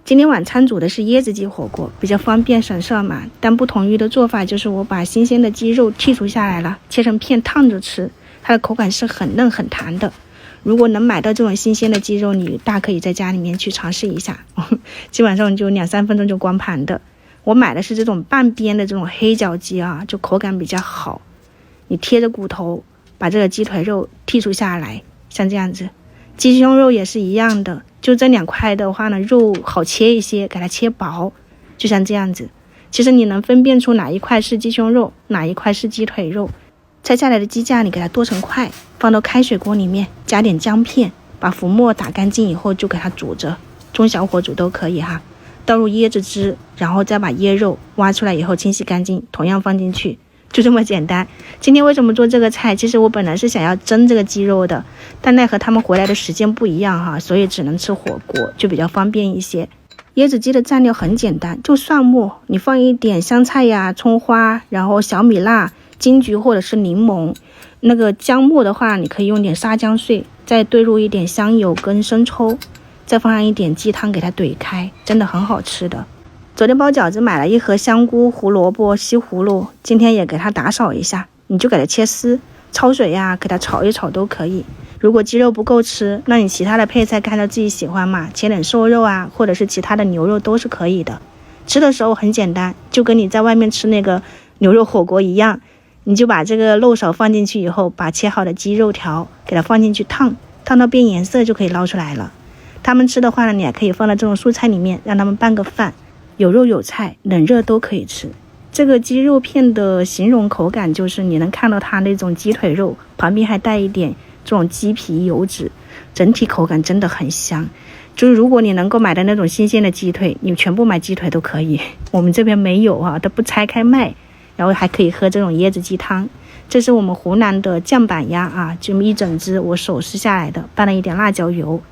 今天晚餐煮的是椰子鸡火锅，比较方便省事嘛。但不同于的做法就是我把新鲜的鸡肉剔除下来了，切成片烫着吃，它的口感是很嫩很弹的。如果能买到这种新鲜的鸡肉，你大可以在家里面去尝试一下，基本上就2-3分钟就光盘的。我买的是这种半边的这种黑脚鸡啊，就口感比较好。你贴着骨头把这个鸡腿肉剔除下来，像这样子。鸡胸肉也是一样的，就这2块的话呢，肉好切一些，给它切薄，就像这样子。其实你能分辨出哪一块是鸡胸肉，哪一块是鸡腿肉。拆下来的鸡架你给它剁成块，放到开水锅里面，加点姜片，把浮沫打干净以后就给它煮着，中小火煮都可以哈。倒入椰子汁，然后再把椰肉挖出来以后清洗干净，同样放进去，就这么简单。今天为什么做这个菜？其实我本来是想要蒸这个鸡肉的，但奈何他们回来的时间不一样哈，所以只能吃火锅，就比较方便一些。椰子鸡的蘸料很简单，就蒜末，你放一点香菜呀、葱花，然后小米辣、金桔或者是柠檬。那个姜末的话，你可以用点沙姜碎，再兑入一点香油跟生抽，再放上一点鸡汤给它怼开，真的很好吃的。昨天包饺子买了1盒香菇、胡萝卜、西葫芦，今天也给它打扫一下，你就给它切丝，焯水呀，给它炒一炒都可以。如果鸡肉不够吃，那你其他的配菜看着自己喜欢嘛，切点瘦肉啊，或者是其他的牛肉都是可以的。吃的时候很简单，就跟你在外面吃那个牛肉火锅一样，你就把这个肉勺放进去以后，把切好的鸡肉条给它放进去烫到变颜色就可以捞出来了。他们吃的话呢，你也可以放到这种蔬菜里面，让他们拌个饭，有肉有菜，冷热都可以吃。这个鸡肉片的形容口感就是你能看到它那种鸡腿肉，旁边还带一点这种鸡皮油脂，整体口感真的很香。就是如果你能够买的那种新鲜的鸡腿，你全部买鸡腿都可以，我们这边没有啊，它不拆开卖，然后还可以喝这种椰子鸡汤。这是我们湖南的酱板鸭啊，这么一整只我手撕下来的，拌了一点辣椒油。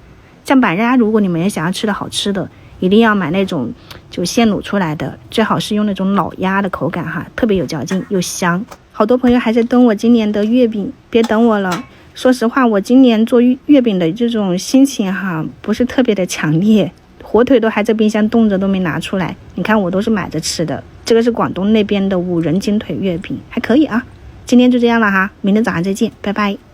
酱板鸭如果你们也想要吃的好吃的，一定要买那种就现卤出来的，最好是用那种老鸭的口感哈，特别有嚼劲又香。好多朋友还在等我今年的月饼，别等我了。说实话，我今年做月饼的这种心情哈，不是特别的强烈，火腿都还在冰箱冻着都没拿出来。你看我都是买着吃的，这个是广东那边的5仁金腿月饼，还可以啊。今天就这样了哈，明天早上再见，拜拜。